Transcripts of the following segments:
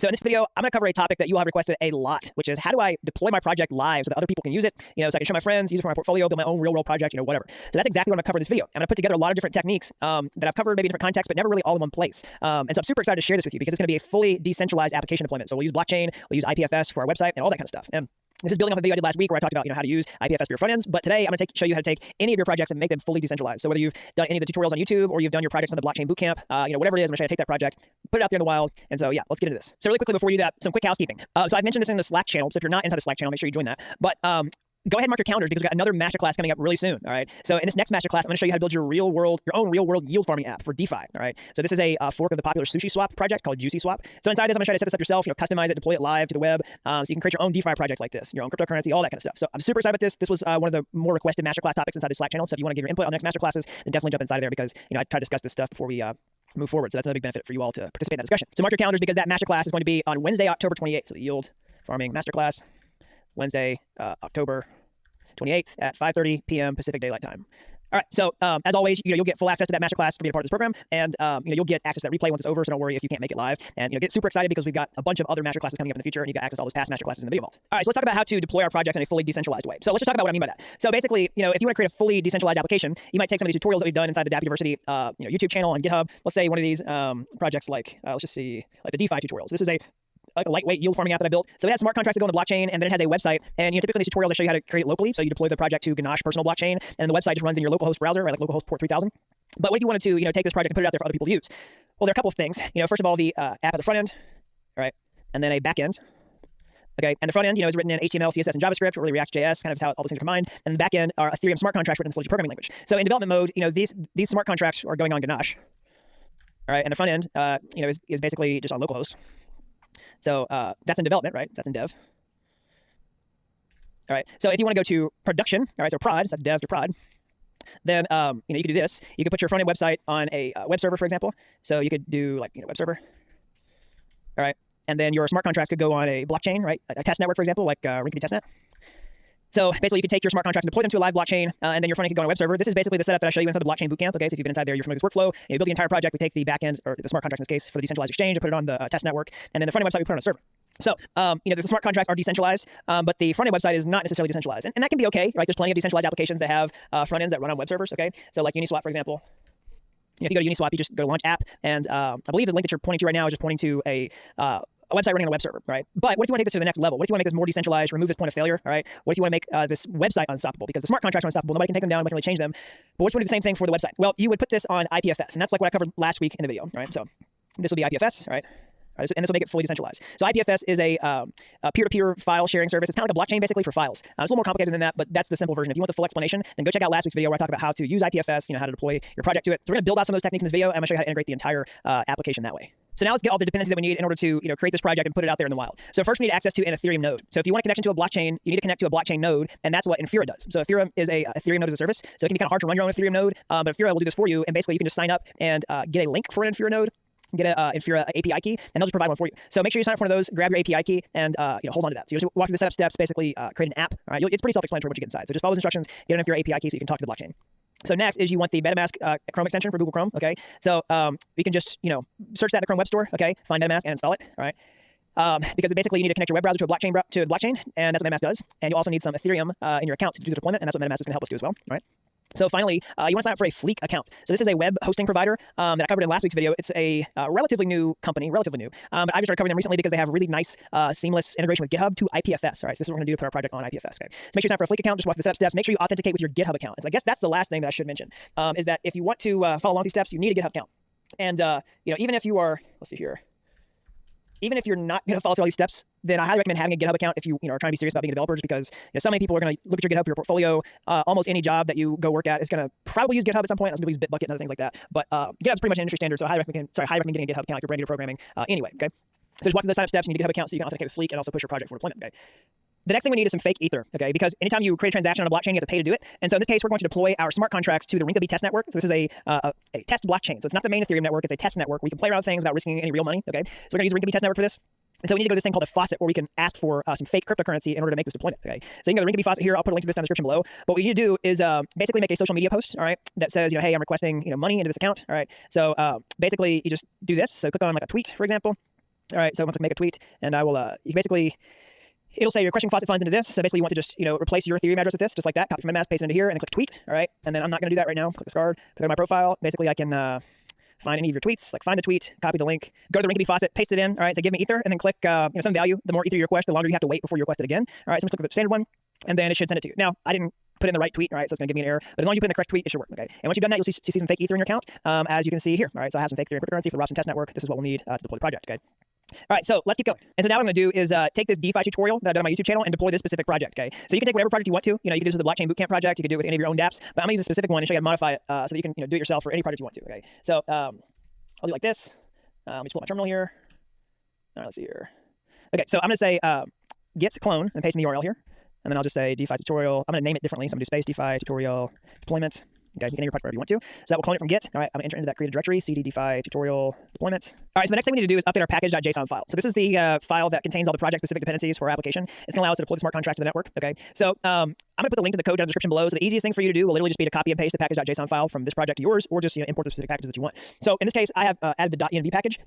So in this video, I'm going to cover a topic that you all have requested a lot, which is how do I deploy my project live so that other people can use it, so I can show my friends, use it for my portfolio, build my own real world project, whatever. So that's exactly what I'm going to cover in this video. I'm going to put together a lot of different techniques that I've covered maybe in different contexts, but never really all in one place. And so I'm super excited to share this with you because it's going to be a fully decentralized application deployment. So we'll use blockchain, we'll use IPFS for our website and all that kind of stuff. And this is building off a video I did last week where I talked about how to use IPFS for your front ends. But today I'm going to show you how to take any of your projects and make them fully decentralized. So whether you've done any of the tutorials on YouTube or you've done your projects on the blockchain bootcamp, whatever it is, I'm going to show you how to take that project, put it out there in the wild. And so yeah, let's get into this. So really quickly before we do that, some quick housekeeping. So I've mentioned this in the Slack channel. So if you're not inside the Slack channel, make sure you join that. But go ahead and mark your calendars because we've got another masterclass coming up really soon. All right. So in this next masterclass, I'm going to show you how to build your own real world yield farming app for DeFi. All right. So this is a fork of the popular sushi swap project called Juicy Swap. So inside this, I'm going to show you how to set this up yourself, customize it, deploy it live to the web. So you can create your own DeFi project like this, your own cryptocurrency, all that kind of stuff. So I'm super excited about this. This was one of the more requested masterclass topics inside the Slack channel. So if you want to give your input on next masterclasses, then definitely jump inside of there because, I try to discuss this stuff before we move forward. So that's another big benefit for you all to participate in that discussion. So mark your calendars because that masterclass is going to be on Wednesday, October 28th. So the yield farming masterclass, Wednesday, October 28th at 5:30 p.m. Pacific Daylight Time. All right. So as always, you'll get full access to that masterclass for being a part of this program, and you'll get access to that replay once it's over. So don't worry if you can't make it live, and get super excited because we've got a bunch of other masterclasses coming up in the future, and you got access to all those past masterclasses in the video vault. All right. So let's talk about how to deploy our projects in a fully decentralized way. So let's just talk about what I mean by that. So basically, if you want to create a fully decentralized application, you might take some of these tutorials that we've done inside the dapp University, YouTube channel and GitHub. Let's say one of these projects like let's just see like the DeFi tutorials. This is a lightweight yield farming app that I built. So it has smart contracts that go on the blockchain, and then it has a website. And typically in these tutorials, I show you how to create it locally. So you deploy the project to Ganache personal blockchain, and the website just runs in your localhost browser, right, like localhost port 3000. But what if you wanted to, take this project and put it out there for other people to use? Well, there are a couple of things. First of all, the app has a front end, right, and then a back end. Okay, and the front end, is written in HTML, CSS, and JavaScript, or really React.js, kind of how all those things are combined. And the back end are Ethereum smart contracts written in Solidity programming language. So in development mode, these smart contracts are going on Ganache. All right, and the front end, is basically just on localhost. So that's in development, right? That's in dev. All right. So if you want to go to production, all right, so prod, so that's dev to prod, then you can do this. You could put your front end website on a web server, for example. So you could do like web server. All right. And then your smart contracts could go on a blockchain, right? A test network, for example, like Rinkeby testnet. So basically, you could take your smart contracts and deploy them to a live blockchain, and then your front end could go on a web server. This is basically the setup that I show you inside the blockchain bootcamp. Okay, so if you've been inside there, you're familiar with this workflow. You build the entire project. We take the back end, or the smart contracts in this case, for the decentralized exchange, and put it on the test network, and then the front end website we put on a server. So, the smart contracts are decentralized, but the front end website is not necessarily decentralized, and that can be okay, right? There's plenty of decentralized applications that have front ends that run on web servers. Okay, so like Uniswap, for example. If you go to Uniswap, you just go to launch app, and I believe the link that you're pointing to right now is just pointing to a website running on a web server, right? But what if you want to take this to the next level? What if you want to make this more decentralized, remove this point of failure, all right? What if you want to make this website unstoppable? Because the smart contracts are unstoppable. Nobody can take them down. Nobody can really change them. But what if you want to do the same thing for the website? Well, you would put this on IPFS, and that's like what I covered last week in the video, right? So this will be IPFS, right? And this will make it fully decentralized. So IPFS is a peer-to-peer file sharing service. It's kind of like a blockchain basically for files. It's a little more complicated than that, but that's the simple version. If you want the full explanation, then go check out last week's video where I talk about how to use IPFS, how to deploy your project to it. So we're going to build out some of those techniques in this video, and I'm going to show you how to integrate the entire application that way. So now let's get all the dependencies that we need in order to create this project and put it out there in the wild. So first we need access to an Ethereum node. So if you want a connection to a blockchain, you need to connect to a blockchain node, and that's what Infura does. So Infura is a Ethereum node as a service. So it can be kind of hard to run your own Ethereum node, but Infura will do this for you, and basically you can just sign up and get a link for an Infura node, get a Infura API key, and they'll just provide one for you. So make sure you sign up for one of those, grab your API key, and hold on to that. So you just walk through the setup steps, basically create an app. All right, it's pretty self-explanatory what you get inside. So just follow those instructions, get an Infura API key so you can talk to the blockchain. So next is you want the MetaMask Chrome extension for Google Chrome. Okay, so you can just search that in the Chrome Web Store. Okay, find MetaMask and install it. All right. Because basically you need to connect your web browser to a blockchain, and that's what MetaMask does. And you also need some Ethereum in your account to do the deployment, and that's what MetaMask is going to help us do as well. All right. So finally, you want to sign up for a Fleek account. So this is a web hosting provider that I covered in last week's video. It's a relatively new company, but I just started covering them recently because they have really nice, seamless integration with GitHub to IPFS. All right, so this is what we're going to do to put our project on IPFS. Okay, so make sure you sign up for a Fleek account. Just walk through the steps. Make sure you authenticate with your GitHub account. And so I guess that's the last thing that I should mention is that if you want to follow along these steps, you need a GitHub account. And even if you are, let's see here. Even if you're not going to follow through all these steps, then I highly recommend having a GitHub account if you are trying to be serious about being a developer, just because so many people are going to look at your GitHub for your portfolio. Almost any job that you go work at is going to probably use GitHub at some point. It's going to use Bitbucket and other things like that. But GitHub's pretty much an industry standard, so I highly recommend getting a GitHub account if you're brand new to programming. Anyway, okay. So just walk through the sign-up steps. You need a GitHub account so you can authenticate with Fleek and also push your project for deployment. Okay. The next thing we need is some fake ether, okay? Because anytime you create a transaction on a blockchain, you have to pay to do it. And so in this case, we're going to deploy our smart contracts to the Rinkeby test network. So this is a test blockchain. So it's not the main Ethereum network, it's a test network where we can play around with things without risking any real money, okay? So we're going to use the Rinkeby test network for this. And so we need to go to this thing called a faucet where we can ask for some fake cryptocurrency in order to make this deployment, okay? So you can go to the Rinkeby faucet here. I'll put a link to this down in the description below. But what you need to do is basically make a social media post, all right, that says, hey, I'm requesting, money into this account, all right? So basically you just do this. So click on like a tweet, for example. All right, so I'm gonna click make a tweet, and I will. You can basically, it'll say you're crushing faucet funds into this. So basically, you want to just replace your Ethereum address with this, just like that. Copy from MetaMask, paste it into here, and then click tweet. All right, and then I'm not gonna do that right now. Click discard. Put it on my profile. Basically, I can find any of your tweets. Like find the tweet, copy the link, go to the Rinkeby faucet, paste it in. All right, so give me Ether, and then click some value. The more Ether you request, the longer you have to wait before you request it again. All right, so I'm gonna click the standard one, and then it should send it to you. Now I didn't put in the right tweet, all right, so it's gonna give me an error. But as long as you put in the correct tweet, it should work. Okay, and once you've done that, you'll see some fake Ether in your account, as you can see here. All right, so I have some fake Ethereum cryptocurrency for the Robson test network. This is what we'll need to deploy the project. Okay. All right, so let's keep going. And so now what I'm going to do is take this DeFi tutorial that I've done on my YouTube channel and deploy this specific project, okay? So you can take whatever project you want to. You can do this with the Blockchain Bootcamp project. You can do it with any of your own dApps. But I'm going to use a specific one and show you how to modify it so that you can do it yourself for any project you want to, okay? So I'll do it like this. Let me just pull my terminal here. All right, let's see here. Okay, so I'm going to say git clone and paste in the URL here. And then I'll just say DeFi tutorial. I'm going to name it differently. So I'm going to do space DeFi tutorial deployment. Okay, you can name your project whatever you want to. So that will clone it from Git. All right, I'm going to enter into that created directory, cd DeFi tutorial deployment. All right, so the next thing we need to do is update our package.json file. So this is the file that contains all the project-specific dependencies for our application. It's going to allow us to deploy the smart contract to the network. Okay, so I'm going to put the link to the code down in the description below. So the easiest thing for you to do will literally just be to copy and paste the package.json file from this project to yours, or just import the specific packages that you want. So in this case, I have added the .env package,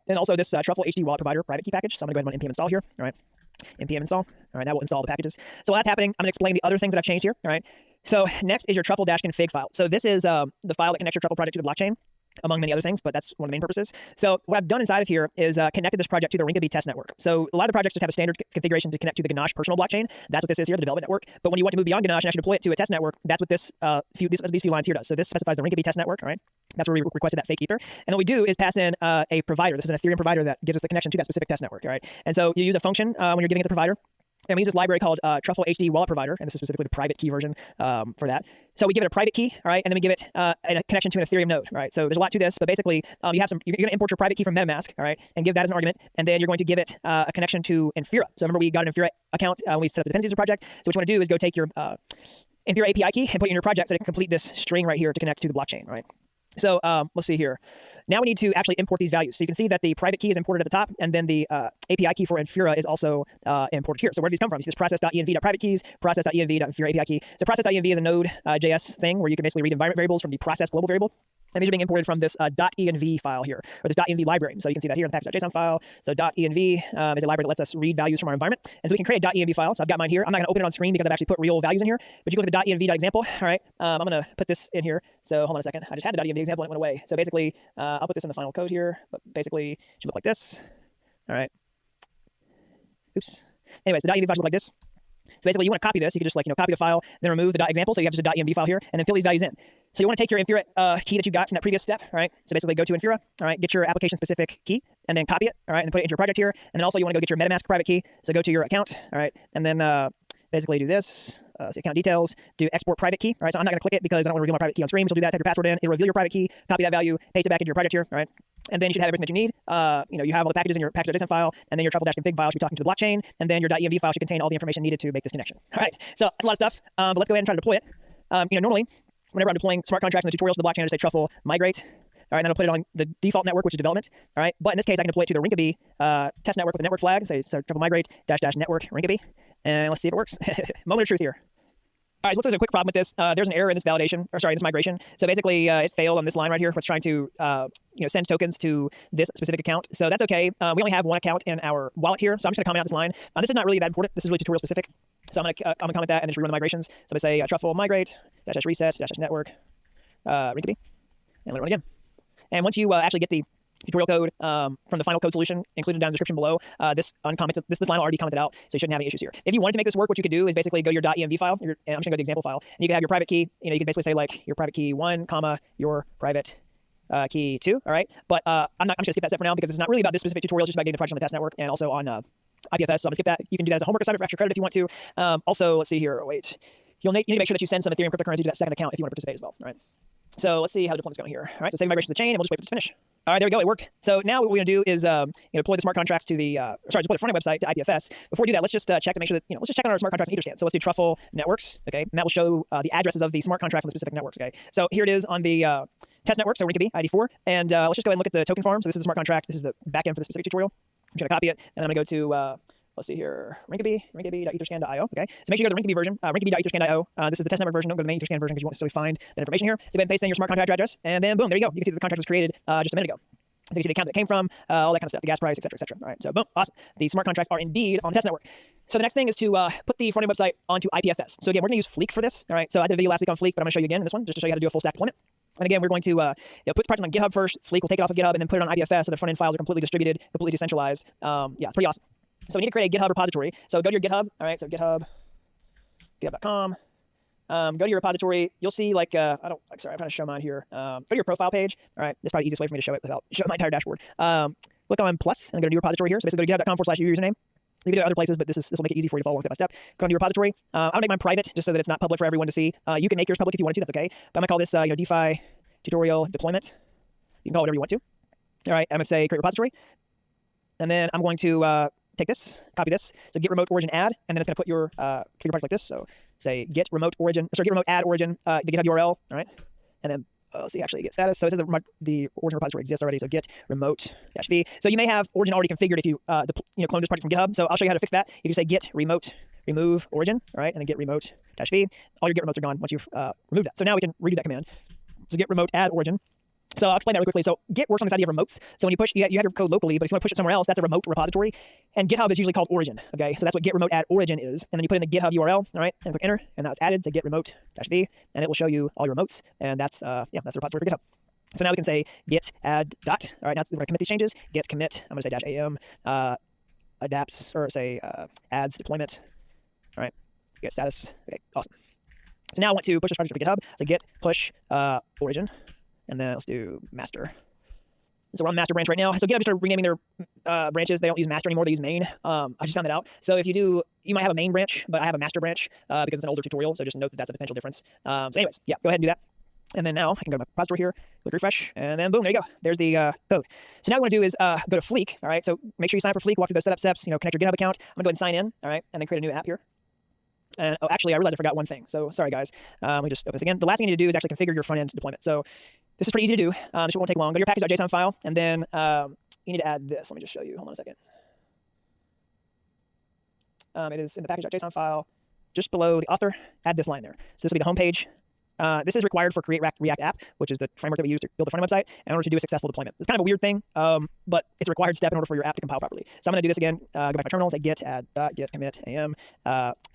and also this Truffle HD wallet provider private key package. So I'm going to go ahead and npm install here. All right, npm install. All right, that will install the packages. So while that's happening, I'm going to explain the other things that I've changed here. All right. So next is your truffle-config file. So this is the file that connects your Truffle project to the blockchain, among many other things, but that's one of the main purposes. So what I've done inside of here is connected this project to the Rinkeby test network. So a lot of the projects just have a standard configuration to connect to the Ganache personal blockchain. That's what this is here, the development network. But when you want to move beyond Ganache and actually deploy it to a test network, that's what these few lines here does. So this specifies the Rinkeby test network, all right? That's where we requested that fake Ether. And what we do is pass in a provider. This is an Ethereum provider that gives us the connection to that specific test network, all right? And so you use a function when you're giving it the provider. And we use this library called Truffle HD Wallet Provider, and this is specifically the private key version for that. So we give it a private key, all right, and then we give it a connection to an Ethereum node, all right? So there's a lot to this, but basically you're going to import your private key from MetaMask, all right, and give that as an argument, and then you're going to give it a connection to Infura. So remember we got an Infura account when we set up the dependencies of the project. So what you want to do is go take your Infura API key and put it in your project so it can complete this string right here to connect to the blockchain, all right? So let's see here. Now we need to actually import these values. So you can see that the private key is imported at the top, and then the API key for Infura is also imported here. So where do these come from? You see this process.env.private keys, process.env.infura API key. So process.env is a Node.js thing where you can basically read environment variables from the process global variable. And these are being imported from this .env file here, or this .env library. So you can see that here in the package.json file. So .env is a library that lets us read values from our environment. And so we can create a .env file. So I've got mine here. I'm not going to open it on screen because I've actually put real values in here. But you can look at the .env.example. All right, I'm going to put this in here. So hold on a second. I just had the .env example and it went away. So basically, I'll put this in the final code here. But basically, it should look like this. All right. Oops. Anyways, the .env file should look like this. So basically, you want to copy this. You can just copy the file, then remove the .example. So you have just a .env file here, and then fill these values in. So you want to take your Infura key that you got from that previous step, all right? So basically, go to Infura, all right, get your application-specific key, and then copy it, all right, and put it into your project here. And then also you want to go get your MetaMask private key. So go to your account, all right, and then basically do this. So account details, do export private key, all right? So I'm not going to click it because I don't want to reveal my private key on screen, but you'll do that, type your password in, it'll reveal your private key, copy that value, paste it back into your project here, all right? And then you should have everything that you need. You have all the packages in your package.json file, and then your truffle-config file should be talking to the blockchain, and then your .env file should contain all the information needed to make this connection. All right, so that's a lot of stuff, but let's go ahead and try to deploy it. Normally, whenever I'm deploying smart contracts in the tutorials to the blockchain, I just say truffle migrate. All right, and then I'll put it on the default network, which is development. All right, but in this case, I can deploy it to the Rinkeby test network with a network flag. So truffle migrate -- network Rinkeby, and let's see if it works. Moment of truth here. All right, so looks like there's a quick problem with this. There's an error in this this migration. So basically, it failed on this line right here. It's trying to, send tokens to this specific account. So that's okay. We only have one account in our wallet here, so I'm just going to comment out this line. This is not really that important. This is really tutorial specific. So I'm going to comment that and just rerun the migrations. So I'm going to say truffle migrate -- reset -- network Rinkeby, and let it run again. And once you actually get the tutorial code from the final code solution included down in the description below, this line will already commented out, so you shouldn't have any issues here. If you wanted to make this work, what you could do is basically go to your .env file, and I'm just going to go to the example file, and you can have your private key. You can basically say your private key 1, your private key 2, all right? But I'm just going to skip that step for now because it's not really about this specific tutorial. It's just about getting the project on the test network and also on ipfs. So I'm going to skip that. You can do that as a homework assignment for extra credit if you want to. Also, let's see here. Wait. You need to make sure that you send some Ethereum cryptocurrency to that second account if you want to participate as well, all right? So let's see how the deployment's going here. All right, so save migration to the chain, and we'll just wait for it to finish. All right, there we go. It worked. So now what we're going to do is deploy the smart contracts to the deploy the front end website to IPFS. Before we do that, let's just check to make sure that let's just check on our smart contracts in Etherscan. So let's do truffle networks, okay, and that will show the addresses of the smart contracts on the specific networks, okay. So here it is on the test network, so Rinkeby ID4, and let's just go ahead and look at the token farm. So this is the smart contract. This is the backend for the specific tutorial. I'm just going to copy it, and I'm going to go to let's see here, Rinkeby.etherscan.io, okay? So make sure you go to the Rinkeby version, Rinkeby.etherscan.io. This is the test network version. Don't go to the main Etherscan version because you won't necessarily find that information here. So go ahead and paste in your smart contract address, and then boom, there you go. You can see that the contract was created just a minute ago. So you see the account that it came from, all that kind of stuff, the gas price, et cetera, et cetera. All right, so boom, awesome. The smart contracts are indeed on the test network. So the next thing is to put the front-end website onto ipfs. So again, we're going to use Fleek for this. All right, so I did a video last week on Fleek, but I'm going to show you again in this one, just to show you how to do a full stack deployment. And again, we're going to put the project on GitHub first. Fleek will take it off of GitHub and then put it on IPFS, so the front-end files are completely distributed, completely decentralized. Yeah, it's pretty awesome. So we need to create a GitHub repository. So go to your GitHub. All right, so github.com. Go to your repository. You'll see like, sorry, I'm trying to show mine here. Go to your profile page. All right, this is probably the easiest way for me to show it without showing my entire dashboard. Click on plus and go to new repository here. So basically go to github.com/your username. You can do it other places, but this will make it easy for you to follow step by step. Go into your repository. I'll make mine private just so that it's not public for everyone to see. You can make yours public if you wanted to. That's okay. But I'm gonna call this DeFi tutorial deployment. You can call it whatever you want to. All right, I'm gonna say create repository, and then I'm going to take this, copy this. So get remote origin add, and then it's gonna put your configure project like this. So say get remote add origin the GitHub URL. All right, and then let's see, actually get status. So it says that the origin repository exists already. So get remote -v. So you may have origin already configured if you clone this project from GitHub. So I'll show you how to fix that. You can say get remote remove origin, all right, and then get remote -v. All your get remotes are gone once you've removed that. So now we can redo that command. So get remote add origin. So I'll explain that really quickly. So Git works on this idea of remotes. So when you push, you have your code locally, but if you want to push it somewhere else, that's a remote repository. And GitHub is usually called origin. Okay, so that's what get remote add origin is. And then you put in the GitHub URL, all right, and click enter, and now it's added. Say get remote -v, and it will show you all your remotes. And that's that's the repository for GitHub. So now we can say git add dot. All right, now we're going to commit these changes. Git commit. I'm going to say -am adapts or say adds deployment. All right, get status. Okay, awesome. So now I want to push this project to GitHub. So git push origin. And then let's do master. So we're on the master branch right now. So GitHub just started renaming their branches. They don't use master anymore. They use main. I just found that out. So if you do, you might have a main branch, but I have a master branch because it's an older tutorial. So just note that that's a potential difference. So anyways, yeah, go ahead and do that. And then now I can go to my repository here, click refresh, and then boom, there you go. There's the code. So now what I'm going to do is go to Fleek. All right, so make sure you sign up for Fleek, walk through those setup steps, connect your GitHub account. I'm going to go ahead and sign in, all right, and then create a new app here. And oh, actually, I realized I forgot one thing. So sorry, guys. Let me just open this again. The last thing you need to do is actually configure your front-end deployment. So this is pretty easy to do. This won't take long. Go to your package.json file, and then you need to add this. Let me just show you. Hold on a second. It is in the package.json file, just below the author. Add this line there. So this will be the home page. This is required for Create React App, which is the framework that we use to build a front-end website in order to do a successful deployment. It's kind of a weird thing, but it's a required step in order for your app to compile properly. So I'm going to do this again. Go back to my terminal, say git add git commit am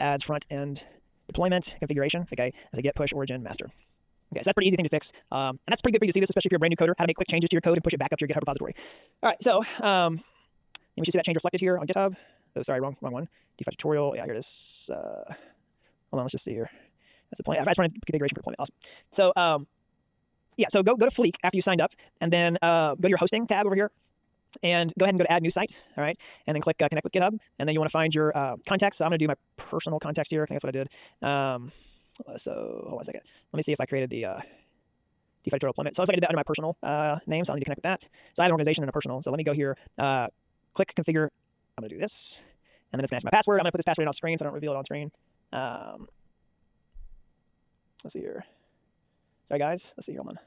adds front-end deployment configuration. Okay, so git push origin master. Okay, so that's a pretty easy thing to fix, and that's pretty good for you to see this, especially if you're a brand new coder, how to make quick changes to your code and push it back up to your GitHub repository. All right, so we should see that change reflected here on GitHub. Oh, sorry, wrong one. DeFi tutorial. Yeah, here it is. Hold on, let's just see here. That's the point. I've run configuration for deployment. Awesome. So yeah, so go to Fleek after you signed up, and then go to your hosting tab over here, and go ahead and go to add new site. All right, and then click connect with GitHub, and then you want to find your contacts. So I'm going to do my personal contacts here. I think that's what I did. So hold on a second. Let me see if I created the DeFi tutorial deployment. So I did that under my personal name, so I need to connect with that. So I have an organization and a personal. So let me go here, click configure. I'm going to do this, and then it's going to ask my password. I'm going to put this password in off screen so I don't reveal it on screen. Let's see here. Sorry, guys. Let's see here. Hold on.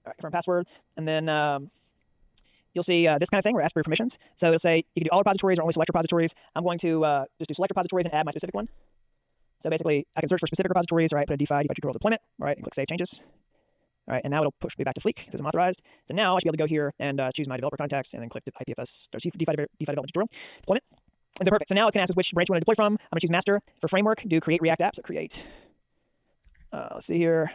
All right, confirm password. And then you'll see this kind of thing where it asks for your permissions. So it'll say you can do all repositories or only select repositories. I'm going to just do select repositories and add my specific one. So basically, I can search for specific repositories, right? Put a DeFi tutorial deployment, right? And click Save Changes. All right, and now it'll push me back to Fleek. It says I'm authorized. So now I should be able to go here and choose my developer contacts and then click the IPFS DeFi development tutorial deployment. And so perfect. So now it's going to ask us which branch you want to deploy from. I'm going to choose master. For framework, do create React app. So create. Let's see here.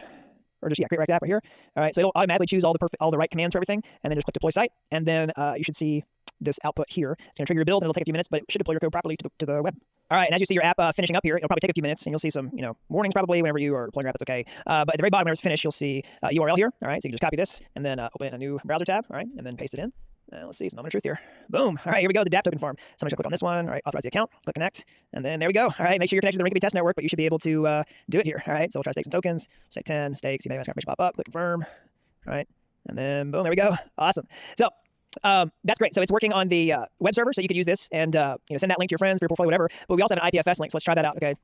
Or just, create React app right here. All right, so it'll automatically choose all the right commands for everything, and then just click deploy site, and then you should see this output here. It's going to trigger your build, and it'll take a few minutes, but it should deploy your code properly to the web. All right, and as you see your app finishing up here, it'll probably take a few minutes, and you'll see some, warnings probably whenever you are deploying your app. That's okay. But at the very bottom, whenever it's finished, you'll see URL here. All right, so you can just copy this, and then open it in a new browser tab. All right, and then paste it in. Let's see, some moment of truth here. Boom. All right, here we go. The dapp token farm. So I'm just gonna click on this one. All right, authorize the account. Click connect, and then there we go. All right, make sure you're connected to the Rinkeby test network, but you should be able to do it here. All right, so we'll try to stake some tokens. Say 10 stakes. See my confirmation pop up. Click confirm. All right, and then boom, there we go. Awesome. So that's great. So it's working on the web server, so you could use this and send that link to your friends, for your portfolio, whatever. But we also have an IPFS link, so let's try that out. Okay.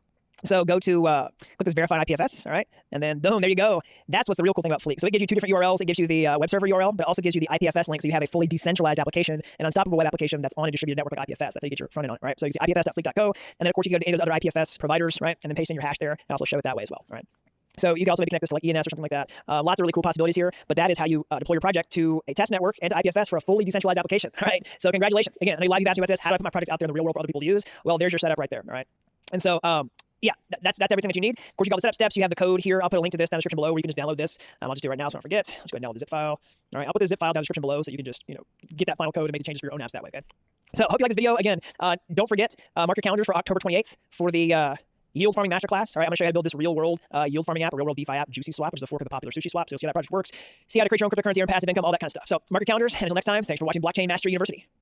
So go to click this verified IPFS, all right, and then boom, there you go. That's what's the real cool thing about Fleek. So it gives you two different URLs. It gives you the web server URL, but it also gives you the IPFS link, so you have a fully decentralized application, an unstoppable web application that's on a distributed network like IPFS. That's how you get your front end on it, right? So you can see ipfs.fleek.co, and then of course you go to any of those other IPFS providers, right, and then paste in your hash there, and also show it that way as well, right? So you can also maybe connect this to like ENS or something like that. Lots of really cool possibilities here, but that is how you deploy your project to a test network and to IPFS for a fully decentralized application. All right. So congratulations. Again, a lot of you asked me about this. How do I put my projects out there in the real world for other people to use? Well, there's your setup right there. All right. And so, yeah, that's everything that you need. Of course, you got all the setup steps. You have the code here. I'll put a link to this down in the description below where you can just download this. I'll just do it right now so I don't forget. Let's go ahead and download the zip file. All right, I'll put the zip file down in the description below so you can just, get that final code and make the changes for your own apps that way, okay? So I hope you like this video. Again, don't forget, mark your calendars for October 28th for the yield farming masterclass. All right, I'm gonna show you how to build this real world yield farming app, a real world DeFi app, Juicy Swap, which is a fork of the popular Sushi Swap. So you'll see how that project works, see how to create your own cryptocurrency and passive income, all that kind of stuff. So mark your calendars, and until next time, thanks for watching Blockchain Mastery University.